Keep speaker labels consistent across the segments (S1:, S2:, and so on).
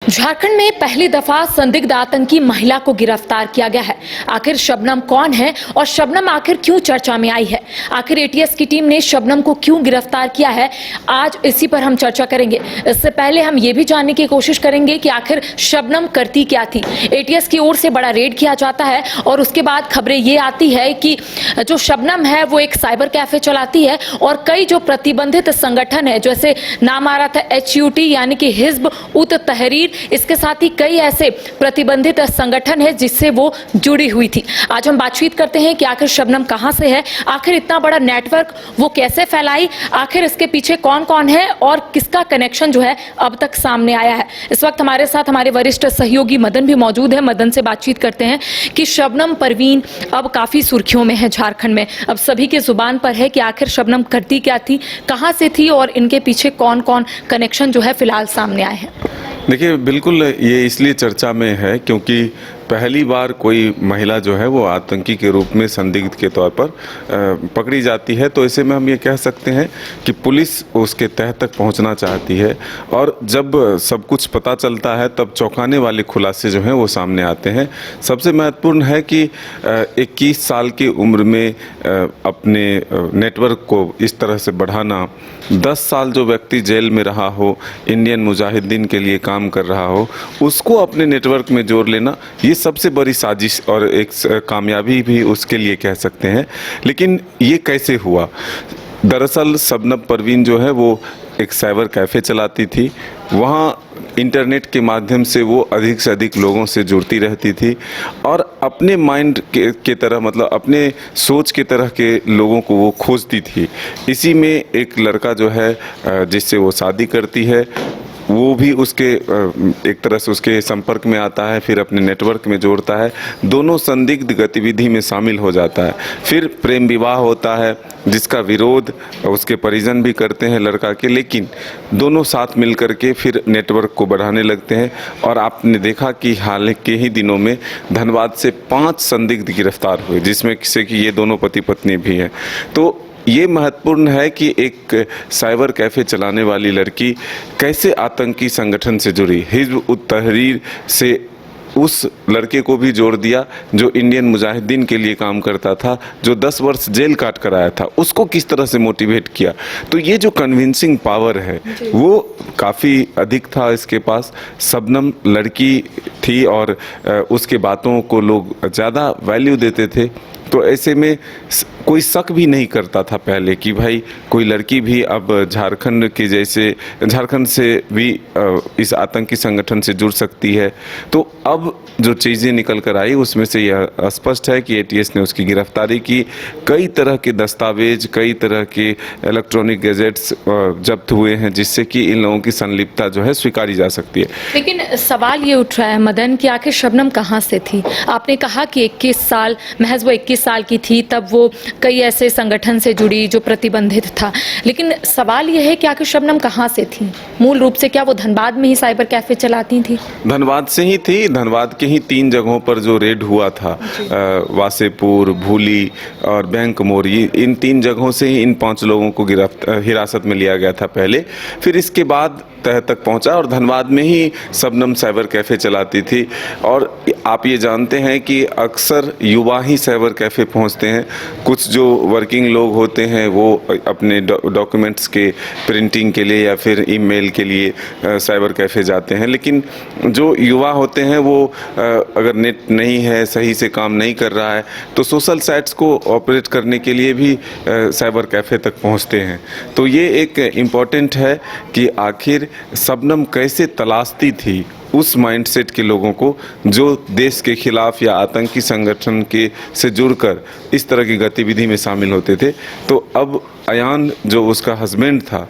S1: झारखंड में पहली दफा संदिग्ध आतंकी महिला को गिरफ्तार किया गया है। आखिर शबनम कौन है और शबनम आखिर क्यों चर्चा में आई है? आखिर एटीएस की टीम ने शबनम को क्यों गिरफ्तार किया है? आज इसी पर हम चर्चा करेंगे। इससे पहले हम ये भी जानने की कोशिश करेंगे कि आखिर शबनम करती क्या थी। एटीएस की ओर से बड़ा रेड किया जाता है और उसके बाद खबरें ये आती है कि जो शबनम है वो एक साइबर कैफे चलाती है और कई जो प्रतिबंधित संगठन है, जैसे नाम आ रहा था HUT यानी कि हिज्ब उत तहरीर, इसके साथ ही कई ऐसे प्रतिबंधित संगठन है जिससे वो जुड़ी हुई थी। आज हम बातचीत करते हैं कि आखिर शबनम कहां से है, आखिर इतना बड़ा नेटवर्क वो कैसे फैलाई, आखिर इसके पीछे कौन कौन है और किसका कनेक्शन जो है अब तक सामने आया है। इस वक्त हमारे साथ हमारे वरिष्ठ सहयोगी मदन भी मौजूद है। मदन से बातचीत करते हैं कि शबनम परवीन अब काफी सुर्खियों में है झारखंड में। अब सभी की जुबान पर है कि आखिर शबनम करती क्या थी, कहां से थी और इनके पीछे कौन कौन कनेक्शन जो है फिलहाल सामने आए हैं।
S2: देखिए, बिल्कुल ये इसलिए चर्चा में है क्योंकि पहली बार कोई महिला जो है वो आतंकी के रूप में संदिग्ध के तौर पर पकड़ी जाती है। तो ऐसे में हम ये कह सकते हैं कि पुलिस उसके तह तक पहुंचना चाहती है और जब सब कुछ पता चलता है तब चौंकाने वाले खुलासे जो हैं वो सामने आते हैं। सबसे महत्वपूर्ण है कि 21 साल की उम्र में अपने नेटवर्क को इस तरह से बढ़ाना, 10 साल जो व्यक्ति जेल में रहा हो, इंडियन मुजाहिदीन के लिए काम कर रहा हो, उसको अपने नेटवर्क में जोड़ लेना, ये सबसे बड़ी साजिश और एक कामयाबी भी उसके लिए कह सकते हैं। लेकिन ये कैसे हुआ? दरअसल शबनम परवीन जो है वो एक साइबर कैफ़े चलाती थी। वहाँ इंटरनेट के माध्यम से वो अधिक से अधिक लोगों से जुड़ती रहती थी और अपने माइंड के तरह, मतलब अपने सोच के तरह के लोगों को वो खोजती थी। इसी में एक लड़का जो है जिससे वो शादी करती है, वो भी उसके एक तरह से उसके संपर्क में आता है, फिर अपने नेटवर्क में जोड़ता है, दोनों संदिग्ध गतिविधि में शामिल हो जाता है। फिर प्रेम विवाह होता है जिसका विरोध उसके परिजन भी करते हैं लड़का के, लेकिन दोनों साथ मिल कर के फिर नेटवर्क को बढ़ाने लगते हैं। और आपने देखा कि हाल के ही दिनों में धनबाद से 5 संदिग्ध गिरफ्तार हुए, जिसमें से कि ये दोनों पति पत्नी भी हैं। तो ये महत्वपूर्ण है कि एक साइबर कैफ़े चलाने वाली लड़की कैसे आतंकी संगठन से जुड़ी। हिज्ब उत तहरीर से उस लड़के को भी जोड़ दिया जो इंडियन मुजाहिदीन के लिए काम करता था, जो 10 वर्ष जेल काट कर आया था, उसको किस तरह से मोटिवेट किया। तो ये जो कन्विंसिंग पावर है वो काफ़ी अधिक था इसके पास। शबनम लड़की थी और उसके बातों को लोग ज़्यादा वैल्यू देते थे। तो ऐसे में कोई शक भी नहीं करता था पहले कि भाई कोई लड़की भी अब झारखंड के जैसे, झारखंड से भी इस आतंकी संगठन से जुड़ सकती है। तो अब जो चीज़ें निकल कर आई उसमें से यह स्पष्ट है कि एटीएस ने उसकी गिरफ्तारी की। कई तरह के दस्तावेज, कई तरह के इलेक्ट्रॉनिक गैजेट्स जब्त हुए हैं जिससे कि इन लोगों की संलिप्तता जो है स्वीकारी जा सकती है।
S1: लेकिन सवाल ये उठ रहा है मदन कि आखिर शबनम कहाँ से थी? आपने कहा कि 21 साल, महज वो 21 साल की थी तब वो कई ऐसे संगठन से जुड़ी जो प्रतिबंधित था, लेकिन सवाल यह है कि आखिर शबनम कहाँ से थी? मूल रूप से क्या वो धनबाद में ही साइबर कैफे चलाती थी?
S2: धनबाद से ही थी। धनबाद के ही 3 जगहों पर जो रेड हुआ था, वासेपुर, भूली और बैंक मोरी, इन 3 जगहों से ही इन 5 लोगों को हिरासत में लिया गया था पहले। फिर इसके बाद तह तक पहुंचा और धनबाद में ही शबनम साइबर कैफ़े चलाती थी। और आप ये जानते हैं कि अक्सर युवा ही साइबर कैफ़े पहुंचते हैं। कुछ जो वर्किंग लोग होते हैं वो अपने डॉक्यूमेंट्स के प्रिंटिंग के लिए या फिर ईमेल के लिए साइबर कैफ़े जाते हैं, लेकिन जो युवा होते हैं वो अगर नेट नहीं है, सही से काम नहीं कर रहा है, तो सोशल साइट्स को ऑपरेट करने के लिए भी साइबर कैफ़े तक पहुँचते हैं। तो ये एक इम्पॉर्टेंट है कि आखिर शबनम कैसे तलाशती थी उस माइंडसेट के लोगों को जो देश के खिलाफ या आतंकी संगठन के से जुड़कर इस तरह की गतिविधि में शामिल होते थे। तो अब अयान जो उसका हस्बैंड था,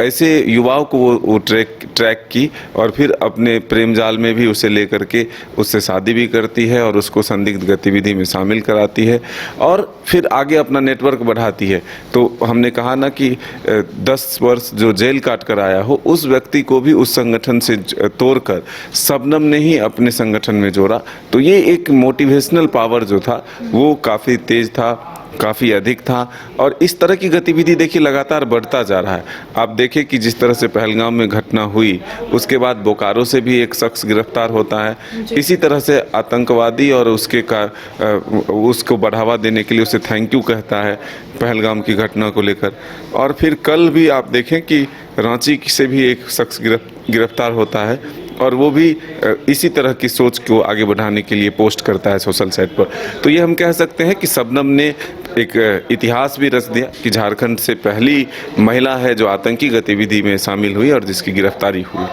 S2: ऐसे युवाओं को वो ट्रैक की और फिर अपने प्रेम जाल में भी उसे लेकर के उससे शादी भी करती है और उसको संदिग्ध गतिविधि में शामिल कराती है और फिर आगे अपना नेटवर्क बढ़ाती है। तो हमने कहा ना कि 10 वर्ष जो जेल काट कर आया हो, उस व्यक्ति को भी उस संगठन से तोड़कर शबनम ने ही अपने संगठन में जोड़ा। तो ये एक मोटिवेशनल पावर जो था वो काफ़ी तेज था। काफ़ी अधिक था और इस तरह की गतिविधि देखिए लगातार बढ़ता जा रहा है। आप देखें कि जिस तरह से पहलगाम में घटना हुई, उसके बाद बोकारो से भी एक शख्स गिरफ्तार होता है। इसी तरह से आतंकवादी और उसको बढ़ावा देने के लिए उसे थैंक यू कहता है पहलगाम की घटना को लेकर। और फिर कल भी आप देखें कि रांची से भी एक शख्स गिरफ्तार होता है और वो भी इसी तरह की सोच को आगे बढ़ाने के लिए पोस्ट करता है सोशल साइट पर। तो ये हम कह सकते हैं कि शबनम ने एक इतिहास भी रच दिया कि झारखंड से पहली महिला है जो आतंकी गतिविधि में शामिल हुई और जिसकी गिरफ्तारी हुई।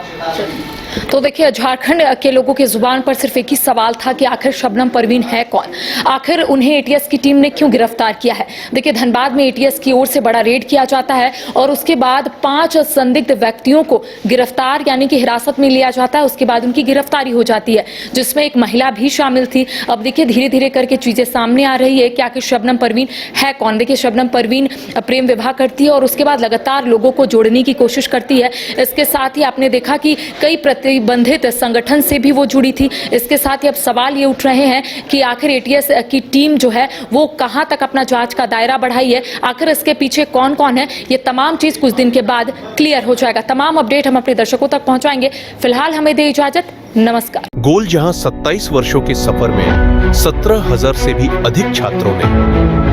S1: तो देखिए, झारखंड के लोगों के जुबान पर सिर्फ एक ही सवाल था कि आखिर शबनम परवीन है कौन, आखिर उन्हें एटीएस की टीम ने क्यों गिरफ्तार किया है। देखिए, धनबाद में एटीएस की ओर से बड़ा रेड किया जाता है और उसके बाद 5 संदिग्ध व्यक्तियों को गिरफ्तार यानी कि हिरासत में लिया जाता है। उसके बाद उनकी गिरफ्तारी हो जाती है, जिसमें एक महिला भी शामिल थी। अब देखिए, धीरे धीरे करके चीजें सामने आ रही है कि आखिर शबनम परवीन है कौन। देखिए, शबनम परवीन प्रेम विवाह करती है और उसके बाद लगातार लोगों को जोड़ने की कोशिश करती है। इसके साथ ही आपने देखा कि कई प्रतिबंधित संगठन से भी वो जुड़ी थी। इसके साथ ही अब सवाल ये उठ रहे हैं कि आखिर एटीएस की टीम जो है वो कहां तक अपना जांच का दायरा बढ़ाई है, आखिर इसके पीछे कौन कौन है। ये तमाम चीज कुछ दिन के बाद क्लियर हो जाएगा। तमाम अपडेट हम अपने दर्शकों तक पहुंचाएंगे। फिलहाल हमें दे इजाजत, नमस्कार।
S3: गोल जहां 27 वर्षों के सफर में 17,000 से भी अधिक छात्रों ने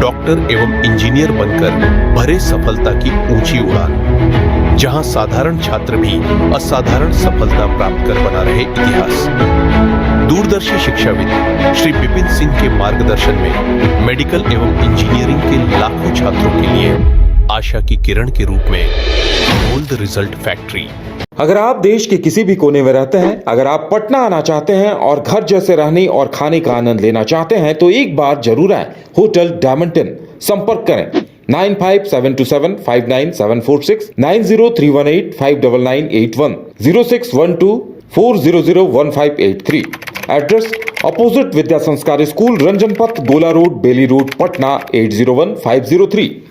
S3: डॉक्टर एवं इंजीनियर बनकर भरे सफलता की ऊंची उड़ान, जहां साधारण छात्र भी असाधारण सफलता प्राप्त कर बना रहे इतिहास। दूरदर्शी शिक्षाविद श्री विपिन सिंह के मार्गदर्शन में मेडिकल एवं इंजीनियरिंग के लाखों छात्रों के लिए आशा की किरण के रूप में गोल्ड रिजल्ट फैक्ट्री।
S4: अगर आप देश के किसी भी कोने में रहते हैं, अगर आप पटना आना चाहते हैं और घर जैसे रहने और खाने का आनंद लेना चाहते हैं तो एक बार जरूर आए होटल डायमंटन। संपर्क करें 9572759746, 9031859981, 0612400158 एड्रेस अपोजिट विद्या संस्कार स्कूल, रंजन पथ, गोला रोड, बेली रोड, पटना 801503।